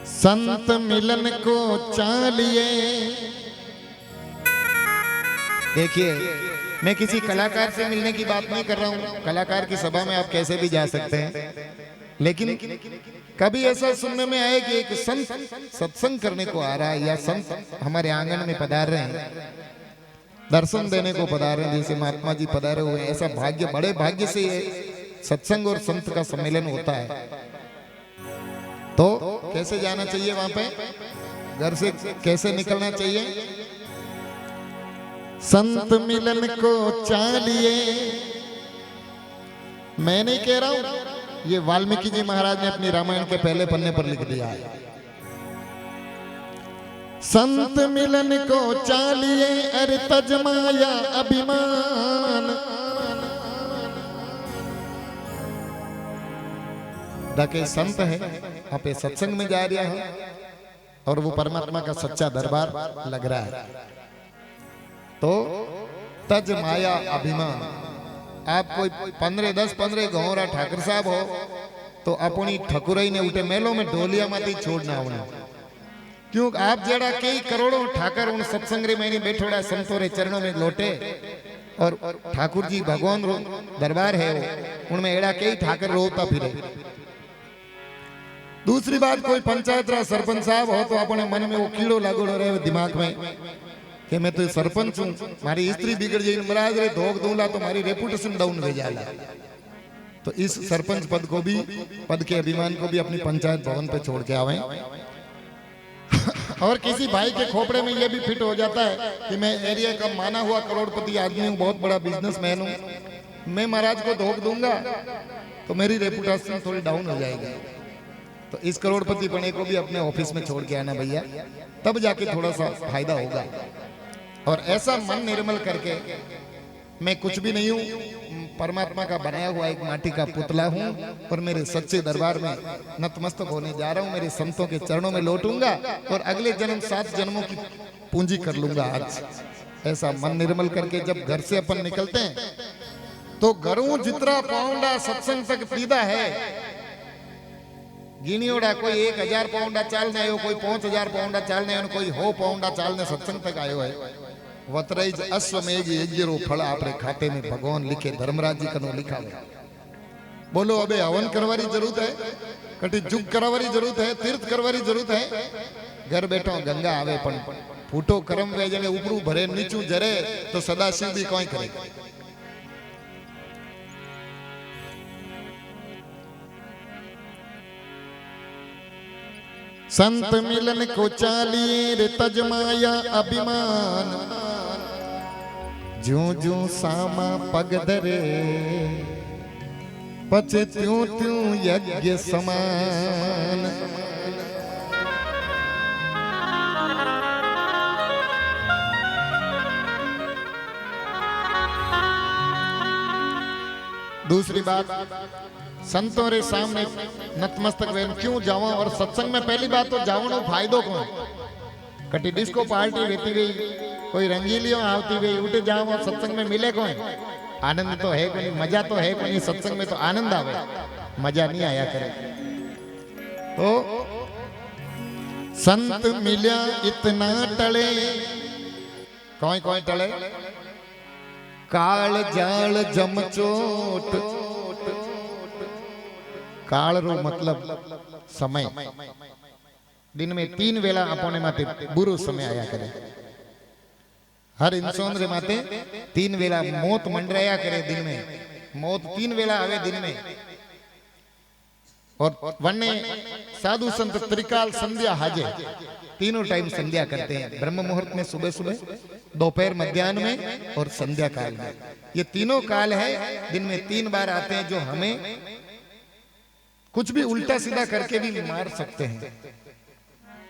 संत मिलन को चालिए। देखिए, मैं किसी कलाकार से मिलने की बात नहीं कर रहा हूं। कलाकार की सभा में आप कैसे भी जा सकते हैं, लेकिन कभी ऐसा सुनने में आए कि एक संत सत्संग करने को आ रहा है या संत हमारे आंगन में पधार रहे हैं, दर्शन देने को पधार रहे हैं, जैसे महात्मा जी पधारे हुए हैं। ऐसा भाग्य, बड़े भाग्य से ये सत्संग और संत का सम्मेलन होता है। तो कैसे जाना चाहिए वहां पे, घर से कैसे निकलना चाहिए? संत मिलन को चालिए। मैं नहीं कह रहा हूं, ये वाल्मीकि जी महाराज ने अपनी रामायण के पहले पन्ने पर लिख दिया है। संत मिलन को चालिए, अरे तजमाया अभिमान। डाके संत है, आप सत्संग में जा रहा है और वो परमात्मा का सच्चा दरबार लग रहा है, तो तज माया अभिमान। आप कोई 10-15 गौरा ठाकर साहब हो तो अपनी ठकुराई ने उठे मेलों में ढोलिया माती छोड़ना होना। क्यों आप जड़ा कई करोड़ों ठाकर उन सत्संग रे में बैठोड़ा संतों रे चरणों में लोटे, और ठाकुर जी भगवान रो दरबार है वो, उनमें एड़ा कई ठाकर रोता फिरे। दूसरी बात, कोई पंचायत रा सरपंच साहब हो तो अपने मन में वो कीड़ो लागोड़ो रहे दिमाग में कि मैं तो सरपंच हूं, मारी स्त्री बिगड़ जाए, महाराज रे धोख दूंगा तो मारी रेपुटेशन डाउन हो जाला। तो इस सरपंच पद को भी, पद के अभिमान को भी अपनी पंचायत भवन पे छोड़ के आवे। और किसी भाई के खोपड़े में ये भी फिट हो जाता है कि मैं एरिया का माना हुआ करोड़पति आदमी हूँ, बहुत बड़ा बिजनेसमैन हूँ, मैं महाराज को धोख दूंगा तो मेरी रेपुटेशन थोड़ी डाउन हो जाएगी। तो इस करोड़पति बने को भी अपने ऑफिस में छोड़ के आना भैया, तब जाके थोड़ा सा फायदा होगा। और ऐसा मन निर्मल करके, मैं कुछ भी नहीं हूँ, परमात्मा का बनाया हुआ एक माटी का पुतला हूँ और मेरे सच्चे दरबार में नतमस्तक होने जा रहा हूँ, मेरे संतों के चरणों में लौटूंगा और अगले जन्म 7 जन्मों की पूंजी कर लूंगा आज। ऐसा मन निर्मल करके जब घर से अपन निकलते हैं तो घरों जितना पाउंडा सत्संग तक पीदा है, गिनियोड़ा कोई 1000 पाउंडा चालने आयो, कोई 5000 पाउंडा चालने आयो, कोई 100 पाउंडा चालने सत्संग तक आयो है। वतराई अश्वमेघ यज्ञ फल आपरे खाते में भगवान लिखे, धर्मराज जी कनो लिखा है। बोलो अबे हवन करवारी जरूरत है, कटी जुग करवारी जरूरत है, तीर्थ करवारी जरूरत है? घर बैठो गंगा आवे पण फूटो करम वे जने ऊपरू भरे नीचू जरे तो सदाशिव भी कोई करे। संत मिलन को चालिए, रे तजमाया अभिमान। ज्यों ज्यों सामा पग धरे, पचे त्यों त्यों यज्ञ समान। दूसरी बात, संतों रे सामने नतमस्तक वेन क्यों जावा? और सत्संग में पहली बात तो जावनो फायदो को कटी डिस्को पार्टी रहती गई, कोई रंगीलियों आवती गई, उठे जाओ सत्संग में मिले को आनंद तो है कोई, मजा तो है कोई। सत्संग में तो आनंद आवे, मजा नहीं आया करे। तो संत मिल्या इतना टले, कोई कोई टले, काल जाल जमचोट। काल रो मतलब समय, दिन में 3 वेला अपने माते बुरो समय आया करे। हर इंसान रे माते 3 वेला मौत मंडराया करे दिन में, मौत 3 वेला आवे दिन में। और वन्ने साधु संत त्रिकाल संध्या हाजे, तीनों टाइम संध्या करते हैं, ब्रह्म मुहूर्त में, सुबह सुबह, दोपहर मध्याह्न में और संध्या काल में। ये तीनों काल है, दिन में 3 बार आते हैं, जो हमें कुछ भी उल्टा सीधा करके भी मार सकते हैं,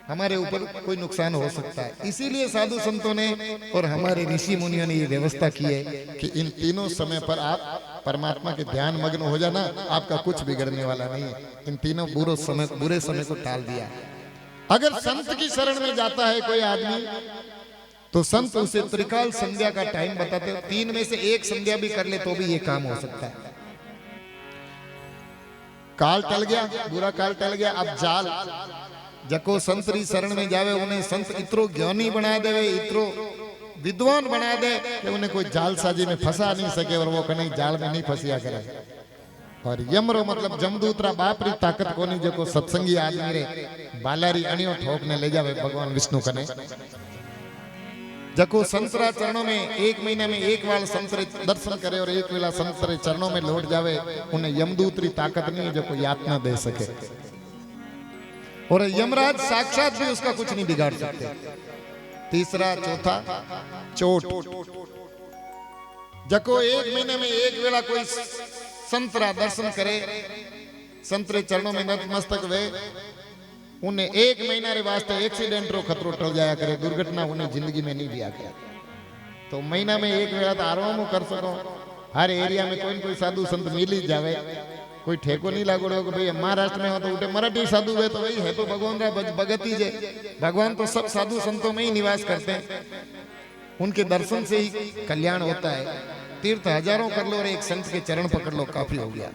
हमारे ऊपर कोई नुकसान हो सकता है। इसीलिए साधु संतों ने और हमारे ऋषि मुनियों ने ये व्यवस्था की है कि इन तीनों समय पर आप परमात्मा के ध्यान मग्न हो जाना, आपका कुछ बिगड़ने वाला नहीं है। इन तीनों बुरे समय को टाल दिया। अगर संत की शरण में जाता है कोई आदमी तो संत उसे त्रिकाल संध्या का टाइम बताते हैं, 3 में से 1 संध्या भी कर ले तो भी ये काम हो सकता है। काल टल गया, बुरा काल टल गया, अब जको संत री शरण में जावे उन्हें संत इतरो ज्ञानी बना देवे, इतरो विद्वान बना दे कि उन्हें कोई जालसाजी में फंसा नहीं सके और वो कहीं जाल में नहीं फंसिया करे। और यमरो मतलब जमदूतरा बाप री ताकत कोनी जको सत्संगी आदमी रे बालारी अणियो ठोक ने ले जावे भगवान विष्णु कने। जको संतरा चरणों में 1 महीने में एक बार संतरे दर्शन करे और एक वेला संतरे चरणों में लौट जावे, उन्हें यमदूत री ताकत नहीं है जको यातना दे सके। और यमराज साक्षात भी उसका कुछ नहीं बिगाड़ सकते। तीसरा चौथा चोट, जको 1 महीने में एक वेला कोई संतरा दर्शन करे, संतरे चरणों में नतमस्तक वे, उन्हें 1 महीना रे वास्ते एक्सीडेंट रो खतरो टल जाया करे, दुर्घटना उन्हें जिंदगी में नहीं दिया गया। तो महीना में एक वेला तो आराम कर सको। हर एरिया में कोई न कोई साधु संत मिल ही जावे, कोई ठेको नहीं लागोड़ो कि भाई महाराष्ट्र में हो तो उठे मराठी साधु है तो वही है तो भगवान रा भगत ही जे। भगवान तो सब साधु संतों में ही निवास करते हैं, उनके दर्शन से ही कल्याण होता है। तीर्थ हजारों कर लो और एक संत के चरण पकड़ लो, काफी हो गया।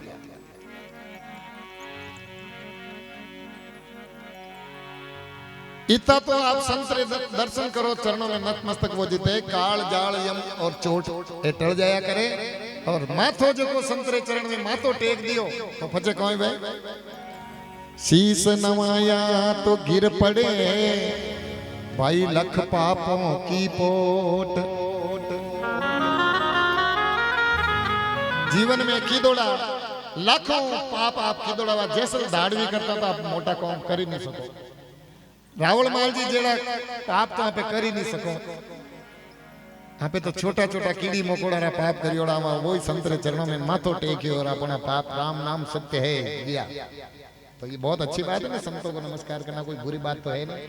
इतना तो आप संत रे दर्शन करो, चरणों में नतमस्तक वो जीते, काल जाल यम और चोट ए टल जाया करे। और माथो जो को संतरे चरण में माथो टेक दियो तो फचे कौन भाई, शीस नवाया तो गिर पड़े भाई लख पापों की पोट। जीवन में की दौड़ा लाखों पाप आप की दौड़ा, जैसे दाढ़वी करता था आप मोटा काम कर ही नहीं सको। रावण माल जी जेड़ा पाप तो आप कर ही नहीं सको, यहाँ पे तो छोटा छोटा कीड़ी मकोड़ा रा पाप करियोड़ा, वही संतरे चरणों में माथो टेके और अपना पाप राम नाम सत्य है दिया। तो ये बहुत अच्छी बात है ना, संतों को नमस्कार करना कोई बुरी बात तो है नहीं।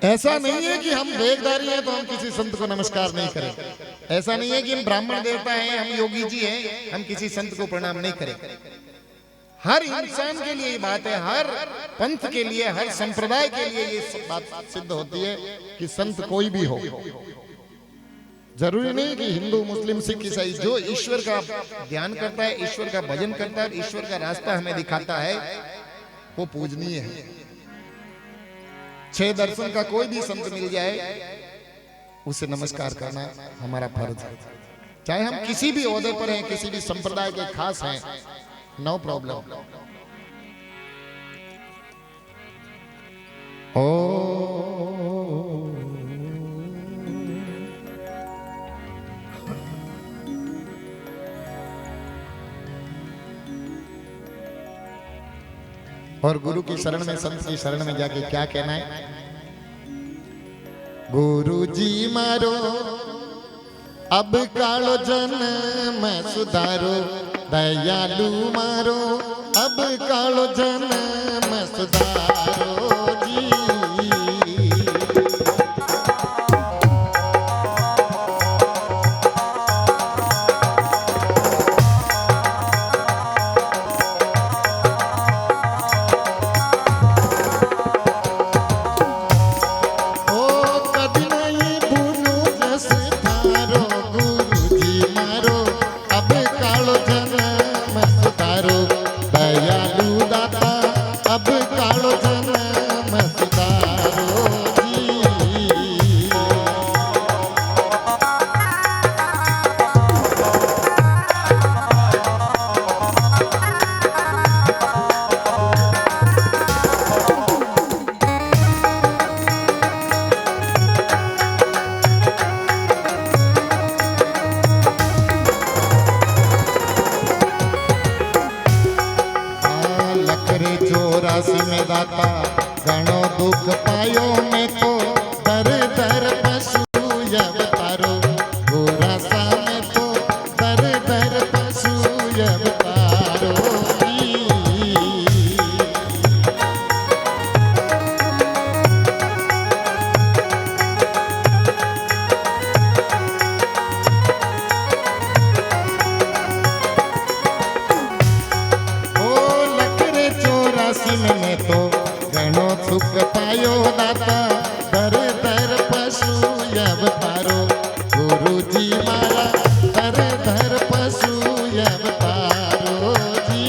ऐसा नहीं है कि हम वेदधारी हैं तो हम किसी संत को नमस्कार नहीं करें, ऐसा नहीं है कि हम ब्राह्मण देवता हैं, हम योगी जी हैं, हम किसी संत को प्रणाम नहीं करें। हर इंसान के लिए ये बात है, हर पंथ के लिए, हर संप्रदाय के लिए ये बात सिद्ध होती है कि संत कोई भी हो। जरूरी नहीं कि हिंदू मुस्लिम सिख ईसाई, जो ईश्वर का ध्यान करता है, ईश्वर का भजन करता है, ईश्वर का रास्ता हमें दिखाता है, वो पूजनीय है। 6 दर्शन का कोई भी संत मिल जाए उसे नमस्कार करना हमारा फर्ज है, चाहे हम किसी भी ओहदे पर हैं, किसी भी संप्रदाय के खास हैं, नो प्रॉब्लम। और गुरु की शरण में, संत की शरण में जाके क्या कहना है, गुरु जी मारो अब कालो जन्म सुधारो, दयालु मारो अब कालो जन्म सुधारो जी। घणो दुख पायो में तो दर दर पशु अवतारो, गोरासा में तो दर दर पशु अवतारो। ओ लखरे 84 में तो घणो सुख पायो दाता, दर दर पशु अवतारो, गुरु जी मारा दर दर पशु अवतारो जी।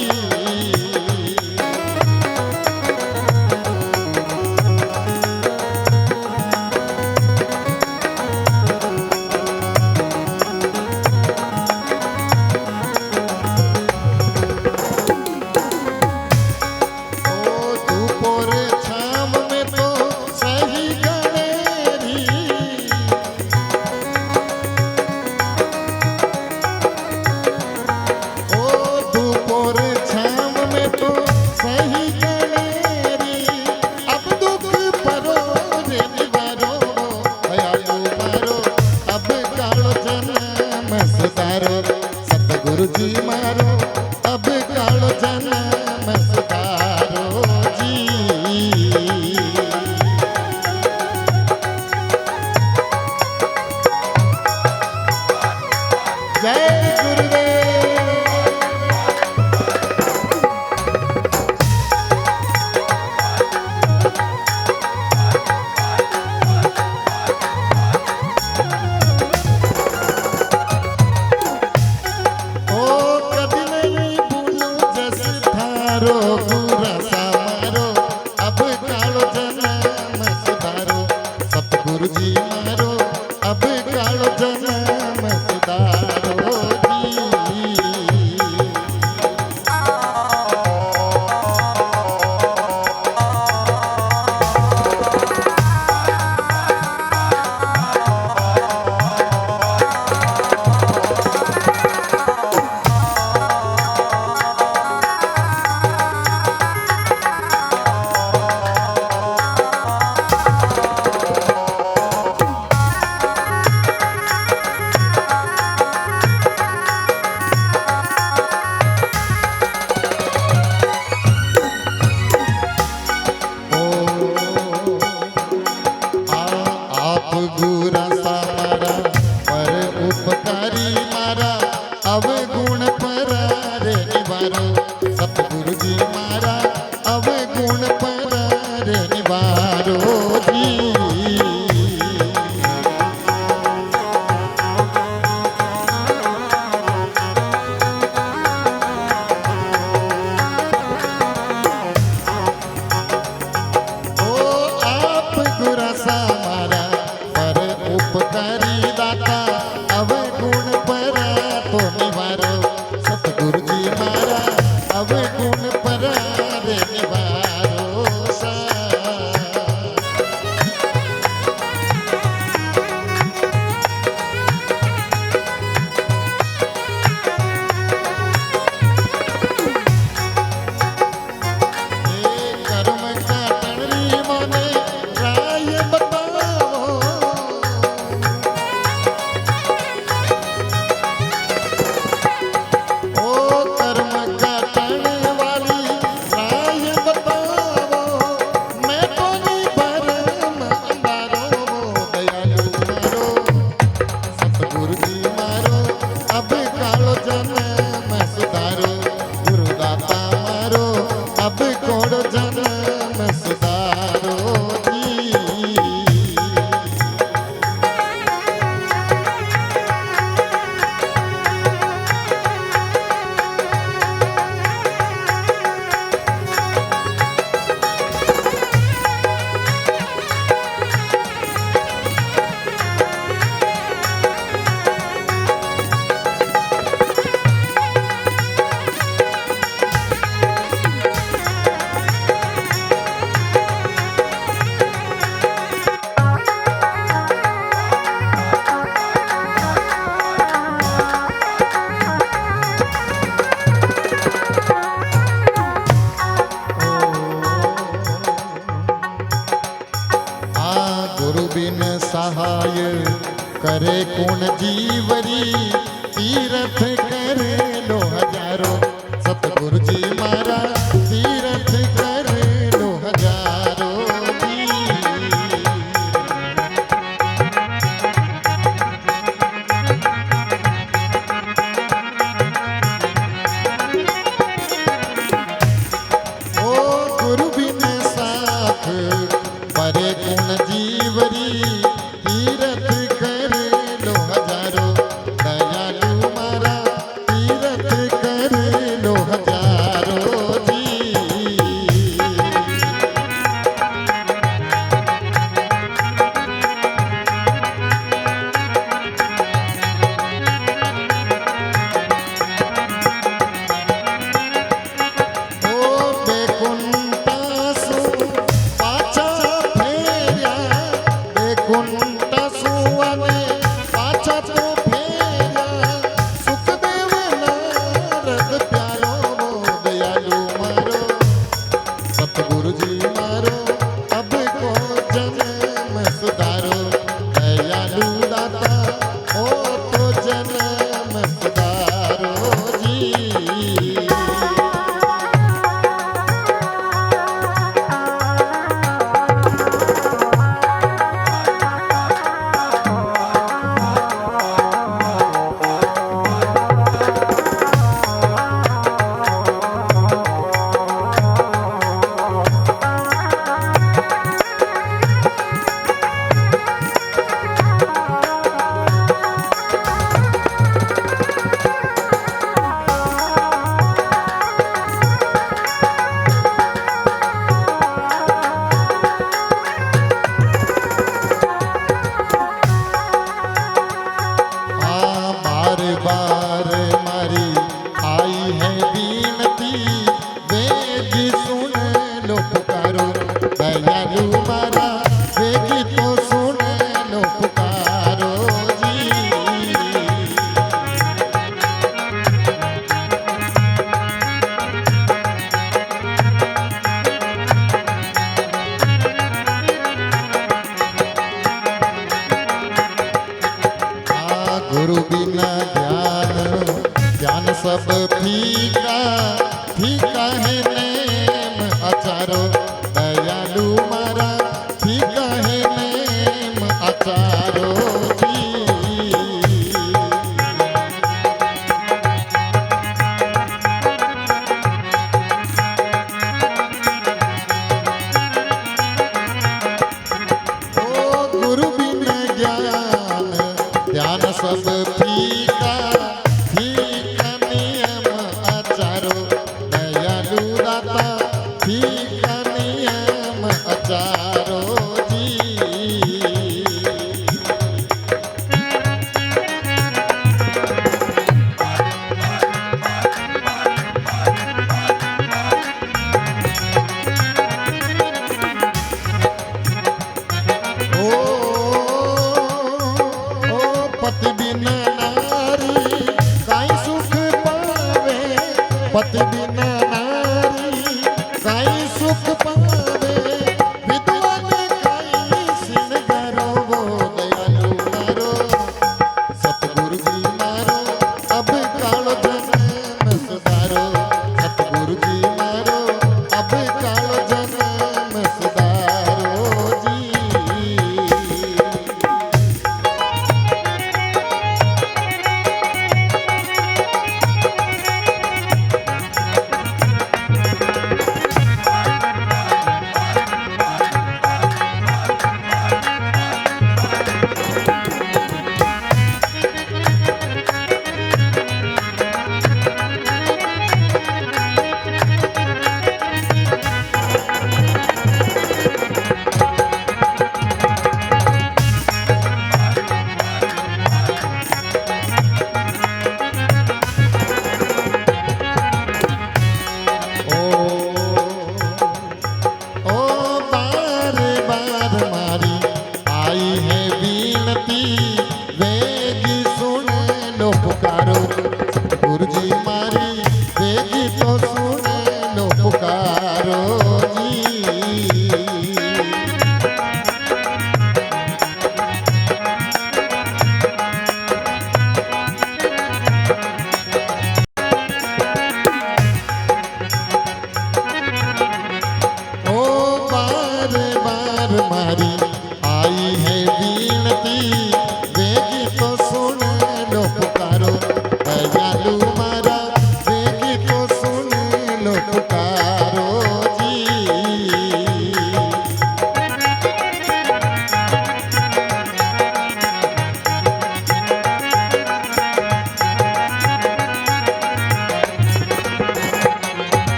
गुण पर निवारो जी। सहाय करे कौन जीवरी, तीरथ करे लो हजारों। सतगुरु जी मारा तीरथ करे लो हजारों जी। ओ गुरु बिन साथ परे कौन जीवरी, सब फीका फीका है नेम अचारो, दयालु मारा सब फीका फीका नियम आचारो दयालु दाता फीका नियम आचारो जी। पति बिना नारी काई सुख पावे, पति बिना नारी काई सुख पावे, विधवा ने काई सिंगारो वो दयालु मारो सतगुरु जी मारो अब कालो जन्म सुधारो, सतगुरु जी मारो अब कालो जन्म सुधारो जी।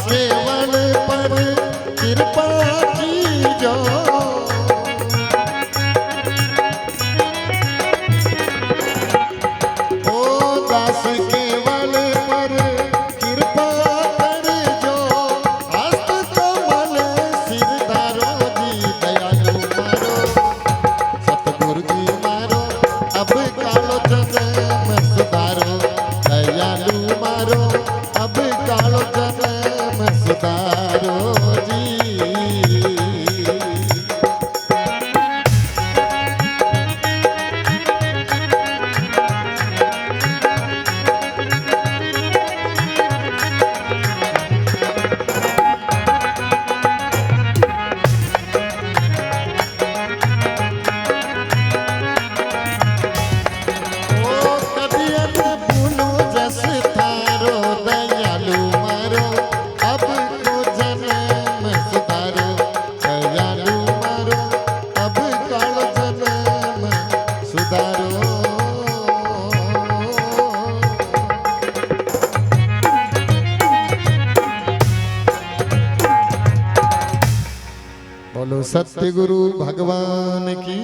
केवल पर कृपा कीजो, ओ दास केवल पर कृपा करजो, हस्त कमल सिर धारो जी दयालु मारो सतगुरु जी मारो अब कालो जन्म सुधारो, दयालु मारो अब कालो जन्म सुधारो जी। बोलो सत्य गुरु भगवान की।